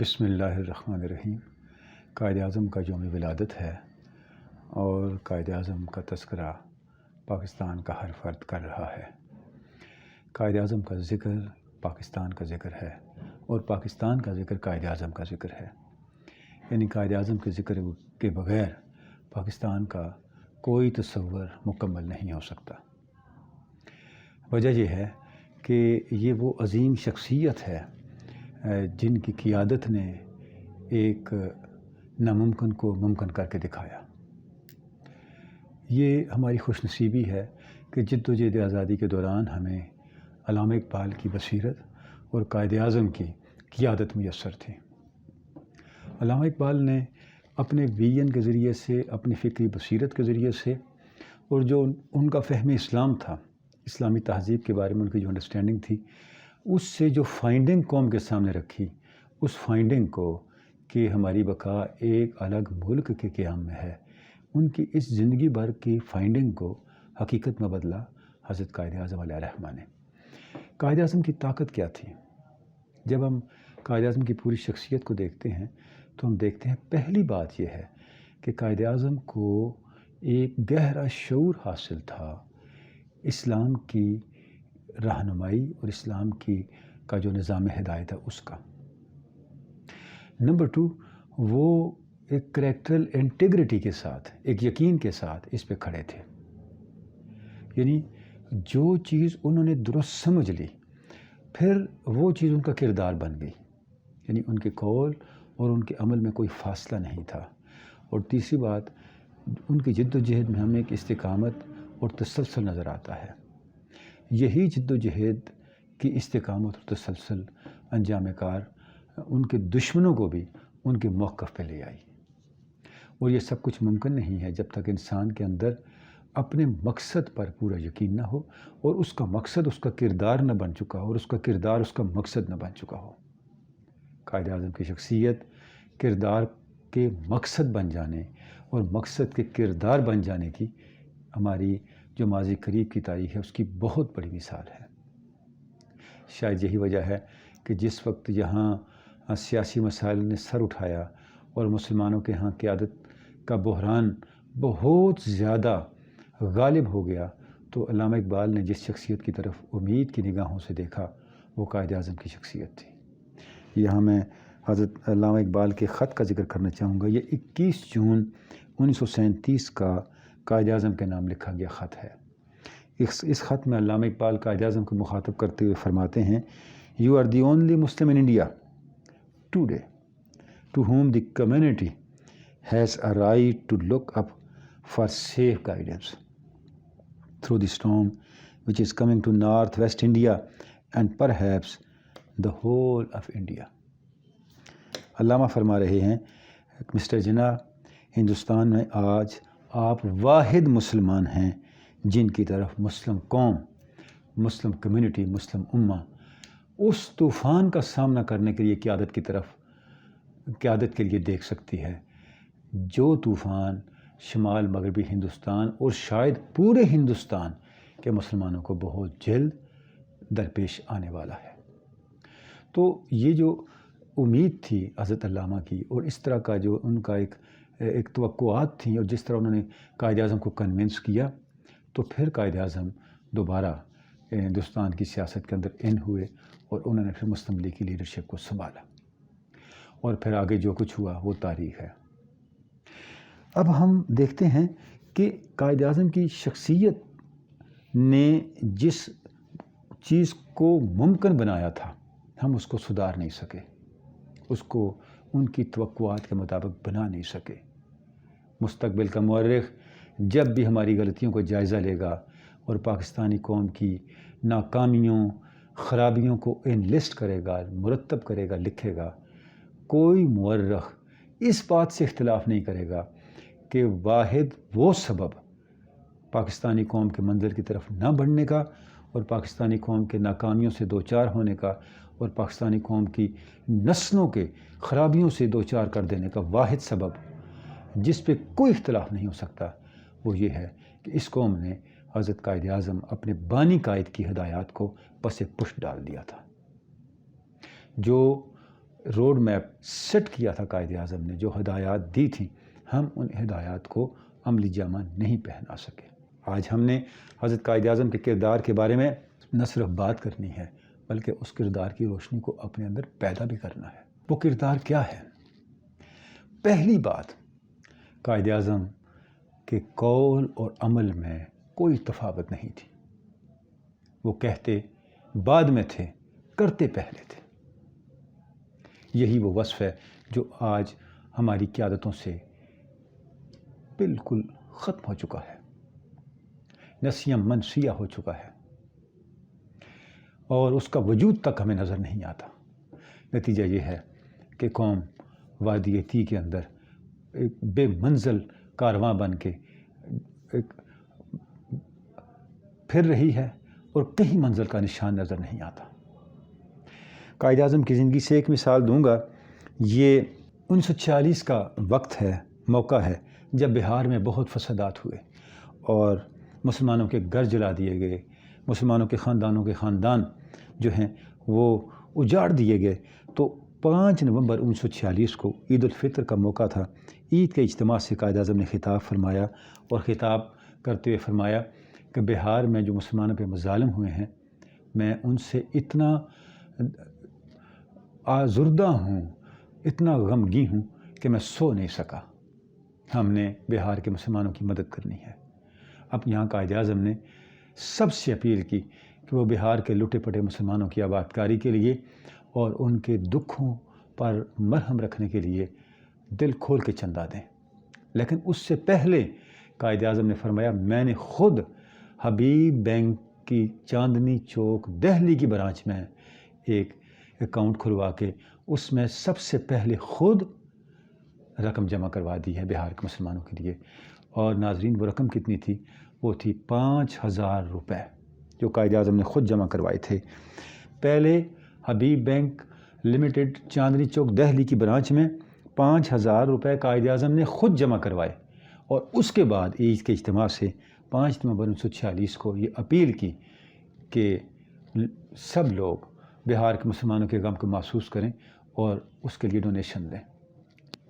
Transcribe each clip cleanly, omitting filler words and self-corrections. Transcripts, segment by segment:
بسم اللہ الرحمن الرحیم۔ قائد اعظم کا یوم ولادت ہے اور قائد اعظم کا تذکرہ پاکستان کا ہر فرد کر رہا ہے۔ قائد اعظم کا ذکر پاکستان کا ذکر ہے اور پاکستان کا ذکر قائد اعظم کا ذکر ہے، یعنی قائد اعظم کے ذکر کے بغیر پاکستان کا کوئی تصور مکمل نہیں ہو سکتا۔ وجہ یہ ہے کہ یہ وہ عظیم شخصیت ہے جن کی قیادت نے ایک ناممکن کو ممکن کر کے دکھایا۔ یہ ہماری خوش نصیبی ہے کہ جدوجہد آزادی کے دوران ہمیں علامہ اقبال کی بصیرت اور قائد اعظم کی قیادت میسر تھی۔ علامہ اقبال نے اپنے ویژن کے ذریعے سے، اپنی فکری بصیرت کے ذریعے سے، اور جو ان کا فہم اسلام تھا، اسلامی تہذیب کے بارے میں ان کی جو انڈرسٹینڈنگ تھی، اس سے جو فائنڈنگ قوم کے سامنے رکھی، اس فائنڈنگ کو کہ ہماری بقا ایک الگ ملک کے قیام میں ہے، ان کی اس زندگی بھر کی فائنڈنگ کو حقیقت میں بدلا حضرت قائد اعظم علیہ الرحمہ نے۔ قائد اعظم کی طاقت کیا تھی؟ جب ہم قائد اعظم کی پوری شخصیت کو دیکھتے ہیں تو ہم دیکھتے ہیں پہلی بات یہ ہے کہ قائد اعظم کو ایک گہرا شعور حاصل تھا اسلام کی رہنمائی اور اسلام کا جو نظام ہدایت ہے اس کا۔ نمبر 2، وہ ایک کریکٹرل انٹیگریٹی کے ساتھ، ایک یقین کے ساتھ اس پہ کھڑے تھے، یعنی جو چیز انہوں نے درست سمجھ لی پھر وہ چیز ان کا کردار بن گئی، یعنی ان کے قول اور ان کے عمل میں کوئی فاصلہ نہیں تھا۔ اور تیسری بات، ان کی جد و جہد میں ہمیں ایک استقامت اور تسلسل نظر آتا ہے۔ یہی جد و جہد کی استقامت اور تسلسل انجام کار ان کے دشمنوں کو بھی ان کے موقف پہ لے آئی۔ اور یہ سب کچھ ممکن نہیں ہے جب تک انسان کے اندر اپنے مقصد پر پورا یقین نہ ہو اور اس کا مقصد اس کا کردار نہ بن چکا ہو اور اس کا کردار اس کا مقصد نہ بن چکا ہو۔ قائد اعظم کی شخصیت کردار کے مقصد بن جانے اور مقصد کے کردار بن جانے کی ہماری جو ماضی قریب کی تاریخ ہے اس کی بہت بڑی مثال ہے۔ شاید یہی وجہ ہے کہ جس وقت یہاں سیاسی مسائل نے سر اٹھایا اور مسلمانوں کے ہاں قیادت کا بحران بہت زیادہ غالب ہو گیا، تو علامہ اقبال نے جس شخصیت کی طرف امید کی نگاہوں سے دیکھا وہ قائد اعظم کی شخصیت تھی۔ یہاں میں حضرت علامہ اقبال کے خط کا ذکر کرنا چاہوں گا۔ یہ 21 جون 1937 کا قائد اعظم کے نام لکھا گیا خط ہے۔ اس خط میں علامہ اقبال قائد اعظم کو مخاطب کرتے ہوئے فرماتے ہیں: "You are the only Muslim in India today to whom the community has a right to look up for safe guidance through the storm which is coming to Northwest India and perhaps the whole of India." علامہ فرما رہے ہیں، mister جناح، ہندوستان میں آج آپ واحد مسلمان ہیں جن کی طرف مسلم قوم، مسلم کمیونٹی، مسلم امہ اس طوفان کا سامنا کرنے کے لیے قیادت کے لیے دیکھ سکتی ہے جو طوفان شمال مغربی ہندوستان اور شاید پورے ہندوستان کے مسلمانوں کو بہت جلد درپیش آنے والا ہے۔ تو یہ جو امید تھی حضرت علامہ کی اور اس طرح کا جو ان کا ایک توقعات تھیں اور جس طرح انہوں نے قائد اعظم کو کنونس کیا، تو پھر قائد اعظم دوبارہ ہندوستان کی سیاست کے اندر ان ہوئے اور انہوں نے پھر مسلم لیگ کی لیڈرشپ کو سنبھالا، اور پھر آگے جو کچھ ہوا وہ تاریخ ہے۔ اب ہم دیکھتے ہیں کہ قائد اعظم کی شخصیت نے جس چیز کو ممکن بنایا تھا ہم اس کو سدھار نہیں سکے، اس کو ان کی توقعات کے مطابق بنا نہیں سکے۔ مستقبل کا مورخ جب بھی ہماری غلطیوں کو جائزہ لے گا اور پاکستانی قوم کی ناکامیوں، خرابیوں کو انلسٹ کرے گا، مرتب کرے گا، لکھے گا، کوئی مورخ اس بات سے اختلاف نہیں کرے گا کہ واحد وہ سبب پاکستانی قوم کے منزل کی طرف نہ بڑھنے کا اور پاکستانی قوم کے ناکامیوں سے دوچار ہونے کا اور پاکستانی قوم کی نسلوں کے خرابیوں سے دوچار کر دینے کا واحد سبب جس پہ کوئی اختلاف نہیں ہو سکتا وہ یہ ہے کہ اس قوم نے حضرت قائد اعظم اپنے بانی قائد کی ہدایات کو پس پشت ڈال دیا تھا۔ جو روڈ میپ سیٹ کیا تھا قائد اعظم نے، جو ہدایات دی تھیں، ہم ان ہدایات کو عملی جامہ نہیں پہنا سکے۔ آج ہم نے حضرت قائد اعظم کے کردار کے بارے میں نہ صرف بات کرنی ہے بلکہ اس کردار کی روشنی کو اپنے اندر پیدا بھی کرنا ہے۔ وہ کردار کیا ہے؟ پہلی بات، قائد اعظم کے قول اور عمل میں کوئی تفاوت نہیں تھی۔ وہ کہتے بعد میں تھے، کرتے پہلے تھے۔ یہی وہ وصف ہے جو آج ہماری قیادتوں سے بالکل ختم ہو چکا ہے، نسیم منسیہ ہو چکا ہے، اور اس کا وجود تک ہمیں نظر نہیں آتا۔ نتیجہ یہ ہے کہ قوم وادی تی کے اندر ایک بے منزل کارواں بن کے ایک پھر رہی ہے اور کہیں منزل کا نشان نظر نہیں آتا۔ قائد اعظم کی زندگی سے ایک مثال دوں گا۔ یہ 1946 کا وقت ہے، موقع ہے، جب بہار میں بہت فسادات ہوئے اور مسلمانوں کے گھر جلا دیے گئے، مسلمانوں کے خاندانوں کے خاندان جو ہیں وہ اجاڑ دیے گئے۔ تو 5 نومبر 1946 کو عید الفطر کا موقع تھا۔ عید کے اجتماع سے قائد اعظم نے خطاب فرمایا اور خطاب کرتے ہوئے فرمایا کہ بہار میں جو مسلمانوں پہ مظالم ہوئے ہیں، میں ان سے اتنا آزردہ ہوں، اتنا غمگین ہوں کہ میں سو نہیں سکا۔ ہم نے بہار کے مسلمانوں کی مدد کرنی ہے۔ اب یہاں قائد اعظم نے سب سے اپیل کی کہ وہ بہار کے لٹے پٹے مسلمانوں کی آبادکاری کے لیے اور ان کے دکھوں پر مرہم رکھنے کے لیے دل کھول کے چندہ دیں۔ لیکن اس سے پہلے قائد اعظم نے فرمایا، میں نے خود حبیب بینک کی چاندنی چوک دہلی کی برانچ میں ایک اکاؤنٹ کھلوا کے اس میں سب سے پہلے خود رقم جمع کروا دی ہے بہار کے مسلمانوں کے لیے۔ اور ناظرین، وہ رقم کتنی تھی؟ وہ تھی 5000 روپے جو قائد اعظم نے خود جمع کروائے تھے۔ پہلے حبیب بینک لمیٹڈ چاندنی چوک دہلی کی برانچ میں 5000 روپے قائد اعظم نے خود جمع کروائے، اور اس کے بعد عید کے اجتماع سے 5 نومبر 1946 کو یہ اپیل کی کہ سب لوگ بہار کے مسلمانوں کے غم کو محسوس کریں اور اس کے لیے ڈونیشن دیں۔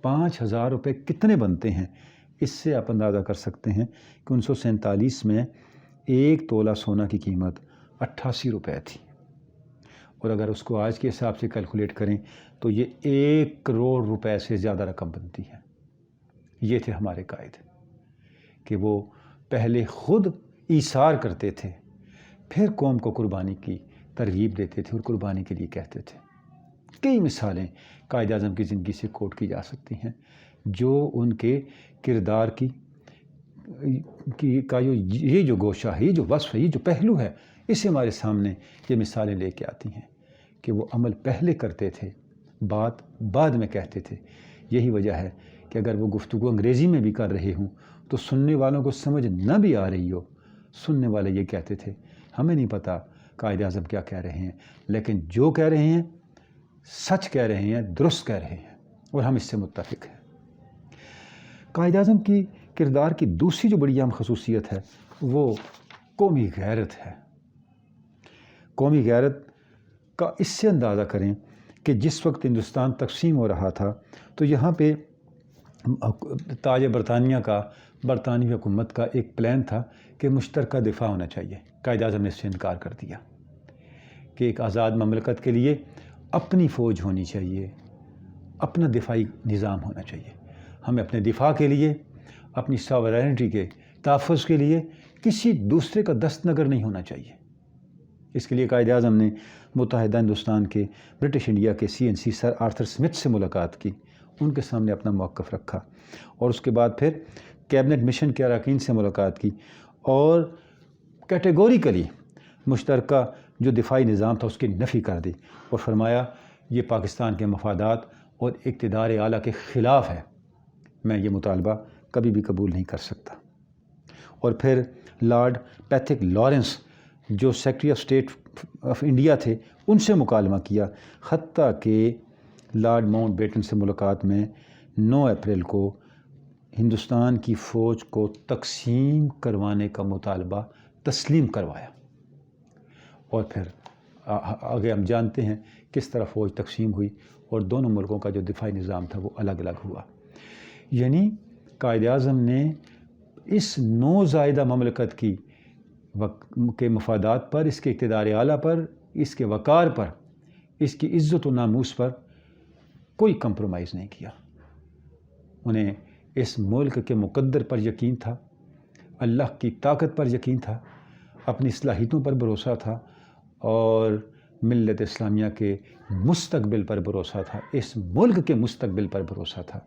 5000 روپے کتنے بنتے ہیں؟ اس سے آپ اندازہ کر سکتے ہیں کہ 1947 میں 1 تولہ سونا کی قیمت 88 روپے تھی، اور اگر اس کو آج کے حساب سے کیلکولیٹ کریں تو یہ 1 کروڑ روپے سے زیادہ رقم بنتی ہے۔ یہ تھے ہمارے قائد کہ وہ پہلے خود ایثار کرتے تھے، پھر قوم کو قربانی کی ترغیب دیتے تھے اور قربانی کے لیے کہتے تھے۔ کئی مثالیں قائد اعظم کی زندگی سے کوٹ کی جا سکتی ہیں جو ان کے کردار کا یہ جو گوشہ ہے، یہ جو وصف ہے، یہ جو پہلو ہے، اسے ہمارے سامنے یہ مثالیں لے کے آتی ہیں کہ وہ عمل پہلے کرتے تھے، بات بعد میں کہتے تھے۔ یہی وجہ ہے کہ اگر وہ گفتگو انگریزی میں بھی کر رہے ہوں تو سننے والوں کو سمجھ نہ بھی آ رہی ہو، سننے والے یہ کہتے تھے، ہمیں نہیں پتہ قائد اعظم کیا کہہ رہے ہیں، لیکن جو کہہ رہے ہیں سچ کہہ رہے ہیں، درست کہہ رہے ہیں، اور ہم اس سے متفق ہیں۔ قائد اعظم کی کردار کی دوسری جو بڑی اہم خصوصیت ہے وہ قومی غیرت ہے۔ قومی غیرت کا اس سے اندازہ کریں کہ جس وقت ہندوستان تقسیم ہو رہا تھا تو یہاں پہ تاج برطانیہ کا، برطانوی حکومت کا ایک پلان تھا کہ مشترکہ دفاع ہونا چاہیے۔ قائد اعظم نے اس سے انکار کر دیا کہ ایک آزاد مملکت کے لیے اپنی فوج ہونی چاہیے، اپنا دفاعی نظام ہونا چاہیے۔ ہمیں اپنے دفاع کے لیے، اپنی ساورینٹی کے تحفظ کے لیے کسی دوسرے کا دست نگر نہیں ہونا چاہیے۔ اس کے لیے قائد اعظم نے متحدہ ہندوستان کے برٹش انڈیا کے CNC سر آرتھر سمتھ سے ملاقات کی، ان کے سامنے اپنا موقف رکھا، اور اس کے بعد پھر کیبنٹ مشن کے اراکین سے ملاقات کی اور کیٹیگوریکلی مشترکہ جو دفاعی نظام تھا اس کی نفی کر دی، اور فرمایا یہ پاکستان کے مفادات اور اقتدار اعلیٰ کے خلاف ہے، میں یہ مطالبہ کبھی بھی قبول نہیں کر سکتا۔ اور پھر لارڈ پیتھک لارنس جو secretary of state of India تھے، ان سے مکالمہ کیا، حتیٰ کہ لارڈ ماؤنٹ بیٹن سے ملاقات میں 9 اپریل کو ہندوستان کی فوج کو تقسیم کروانے کا مطالبہ تسلیم کروایا۔ اور پھر آگے ہم جانتے ہیں کس طرح فوج تقسیم ہوئی اور دونوں ملکوں کا جو دفاعی نظام تھا وہ الگ الگ ہوا. یعنی قائد اعظم نے اس نوزائیدہ مملکت کے مفادات پر، اس کے اقتدار اعلیٰ پر، اس کے وقار پر، اس کی عزت و ناموس پر کوئی کمپرومائز نہیں کیا. انہیں اس ملک کے مقدر پر یقین تھا، اللہ کی طاقت پر یقین تھا، اپنی صلاحیتوں پر بھروسہ تھا اور ملت اسلامیہ کے مستقبل پر بھروسہ تھا، اس ملک کے مستقبل پر بھروسہ تھا،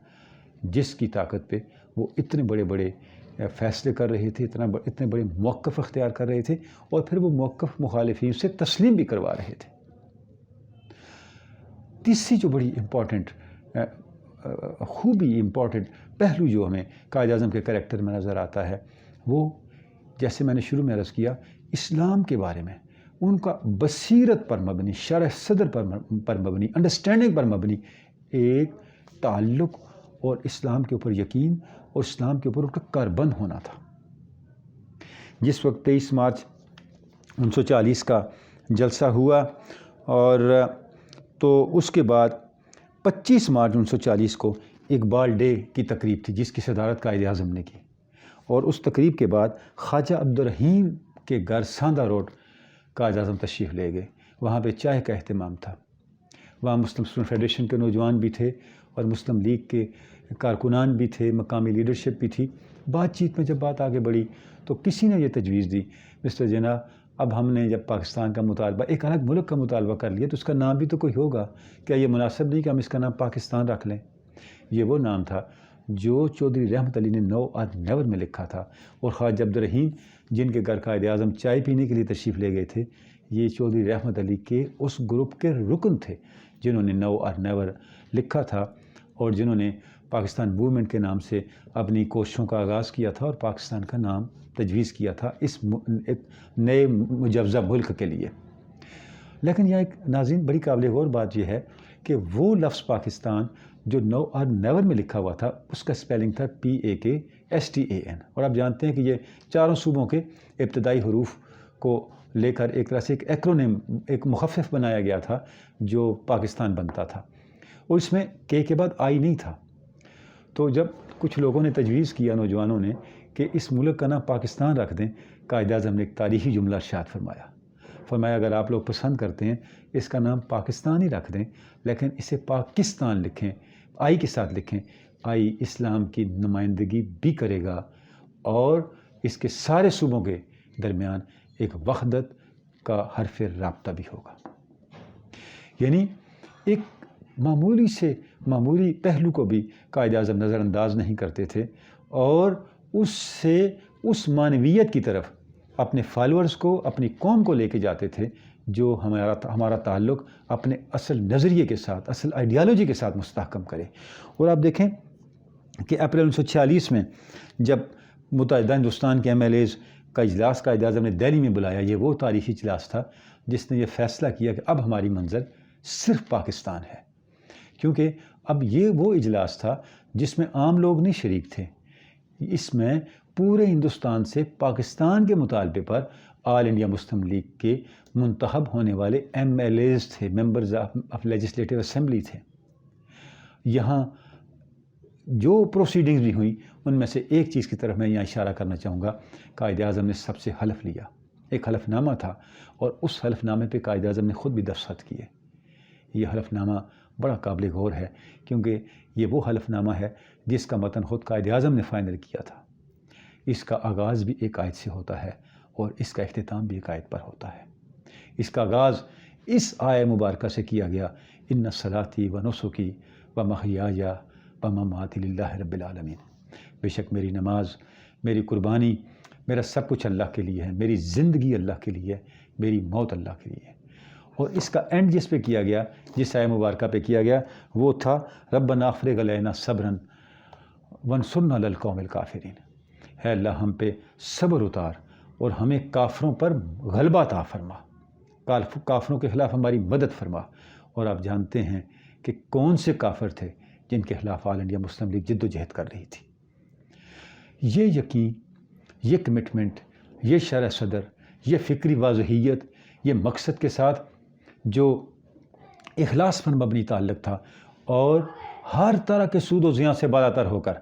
جس کی طاقت پہ وہ اتنے بڑے بڑے فیصلے کر رہے تھے، اتنے بڑے موقف اختیار کر رہے تھے اور پھر وہ موقف مخالفین سے تسلیم بھی کروا رہے تھے. تیسری جو بڑی امپورٹنٹ خوبی، امپورٹنٹ پہلو جو ہمیں قائد اعظم کے کریکٹر میں نظر آتا ہے، وہ جیسے میں نے شروع میں عرض کیا، اسلام کے بارے میں ان کا بصیرت پر مبنی، شرح صدر پر مبنی، انڈرسٹینڈنگ پر مبنی ایک تعلق اور اسلام کے اوپر یقین اور اسلام کے اوپر ان کا کاربند ہونا تھا. جس وقت 23 مارچ 1940 کا جلسہ ہوا اور تو اس کے بعد 25 مارچ 1940 کو اقبال ڈے کی تقریب تھی جس کی صدارت قائد اعظم نے کی، اور اس تقریب کے بعد خواجہ عبدالرحیم کے گھر ساندہ روڈ قائد اعظم تشریف لے گئے. وہاں پہ چائے کا اہتمام تھا. وہاں مسلم اسٹوڈنٹ فیڈریشن کے نوجوان بھی تھے اور مسلم لیگ کے کارکنان بھی تھے، مقامی لیڈرشپ بھی تھی. بات چیت میں جب بات آگے بڑھی تو کسی نے یہ تجویز دی، مسٹر جناح اب ہم نے جب پاکستان کا مطالبہ، ایک الگ ملک کا مطالبہ کر لیا تو اس کا نام بھی تو کوئی ہوگا، کیا یہ مناسب نہیں کہ ہم اس کا نام پاکستان رکھ لیں؟ یہ وہ نام تھا جو چودھری رحمت علی نے نو اور نیور میں لکھا تھا، اور خواجہ عبدالرحیم جن کے گھر قائد اعظم چائے پینے کے لیے تشریف لے گئے تھے، یہ چودھری رحمت علی کے اس گروپ کے رکن تھے جنہوں نے نو اور نیور لکھا تھا اور جنہوں نے پاکستان موومنٹ کے نام سے اپنی کوششوں کا آغاز کیا تھا اور پاکستان کا نام تجویز کیا تھا اس ایک نئے مجوزہ ملک کے لیے. لیکن یہاں ایک ناظرین بڑی قابل غور بات یہ ہے کہ وہ لفظ پاکستان جو نو اور نیور میں لکھا ہوا تھا اس کا سپیلنگ تھا PAKSTAN، اور آپ جانتے ہیں کہ یہ چاروں صوبوں کے ابتدائی حروف کو لے کر ایک طرح سے ایک ایکرونیم، ایک مخفف بنایا گیا تھا جو پاکستان بنتا تھا، اور اس میں کے بعد آئی نہیں تھا. تو جب کچھ لوگوں نے تجویز کیا، نوجوانوں نے، کہ اس ملک کا نام پاکستان رکھ دیں، قائد اعظم نے ایک تاریخی جملہ ارشاد فرمایا اگر آپ لوگ پسند کرتے ہیں اس کا نام پاکستان ہی رکھ دیں، لیکن اسے پاکستان لکھیں، آئی کے ساتھ لکھیں. آئی اسلام کی نمائندگی بھی کرے گا اور اس کے سارے صوبوں کے درمیان ایک وحدت کا حرف رابطہ بھی ہوگا. یعنی ایک معمولی پہلو کو بھی قائد اعظم نظر انداز نہیں کرتے تھے اور اس معنویت کی طرف اپنے فالورز کو، اپنی قوم کو لے کے جاتے تھے جو ہمارا تعلق اپنے اصل نظریے کے ساتھ، اصل آئیڈیالوجی کے ساتھ مستحکم کرے. اور آپ دیکھیں کہ اپریل 1946 میں جب متحدہ ہندوستان کے MLAs کا اجلاس قائد اعظم نے دہلی میں بلایا، یہ وہ تاریخی اجلاس تھا جس نے یہ فیصلہ کیا کہ اب ہماری منزل صرف پاکستان ہے، کیونکہ اب یہ وہ اجلاس تھا جس میں عام لوگ نہیں شریک تھے. اس میں پورے ہندوستان سے پاکستان کے مطالبے پر آل انڈیا مسلم لیگ کے منتخب ہونے والے MLAs تھے، ممبرز آف لیجسلیٹو اسمبلی تھے. یہاں جو پروسیڈنگز بھی ہوئیں ان میں سے ایک چیز کی طرف میں یہاں اشارہ کرنا چاہوں گا. قائد اعظم نے سب سے حلف لیا، ایک حلف نامہ تھا اور اس حلف نامے پہ قائد اعظم نے خود بھی دستخط کیے. یہ حلف نامہ بڑا قابل غور ہے کیونکہ یہ وہ حلف نامہ ہے جس کا متن خود قائد اعظم نے فائنل کیا تھا. اس کا آغاز بھی ایک آیت سے ہوتا ہے اور اس کا اختتام بھی ایک آیت پر ہوتا ہے. اس کا آغاز اس آیہ مبارکہ سے کیا گیا، ان صلاتی و نسکی و محیای و مماتی للہ رب العالمین. بے شک میری نماز، میری قربانی، میرا سب کچھ اللہ کے لیے ہے، میری زندگی اللہ کے لیے ہے، میری موت اللہ کے لیے ہے. اور اس کا اینڈ جس پہ کیا گیا، جس آیہ مبارکہ پہ کیا گیا، وہ تھا ربنا افرغ علینا صبرا وانصرنا علی القوم الکافرین. ہے اللہ ہم پہ صبر اتار اور ہمیں کافروں پر غلبہ عطا فرما، کافروں کے خلاف ہماری مدد فرما. اور آپ جانتے ہیں کہ کون سے کافر تھے جن کے خلاف آل انڈیا مسلم لیگ جد و جہد کر رہی تھی. یہ یقین، یہ کمٹمنٹ، یہ شرح صدر، یہ فکری واضحیت، یہ مقصد کے ساتھ جو اخلاص پر مبنی تعلق تھا اور ہر طرح کے سود و زیاں سے بالاتر ہو کر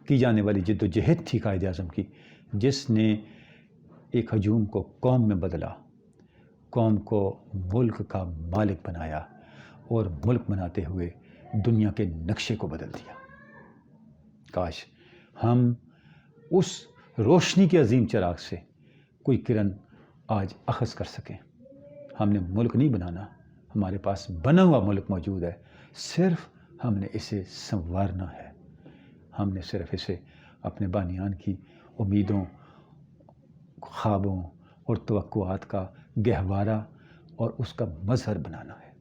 کی جانے والی جد و جہد تھی قائد اعظم کی، جس نے ایک ہجوم کو قوم میں بدلا، قوم کو ملک کا مالک بنایا اور ملک بناتے ہوئے دنیا کے نقشے کو بدل دیا۔ کاش ہم اس روشنی کے عظیم چراغ سے کوئی کرن آج اخذ کر سکیں۔ ہم نے ملک نہیں بنانا، ہمارے پاس بنا ہوا ملک موجود ہے، صرف ہم نے اسے سنوارنا ہے۔ ہم نے صرف اسے اپنے بانیان کی امیدوں، خوابوں اور توقعات کا گہوارہ اور اس کا مظہر بنانا ہے۔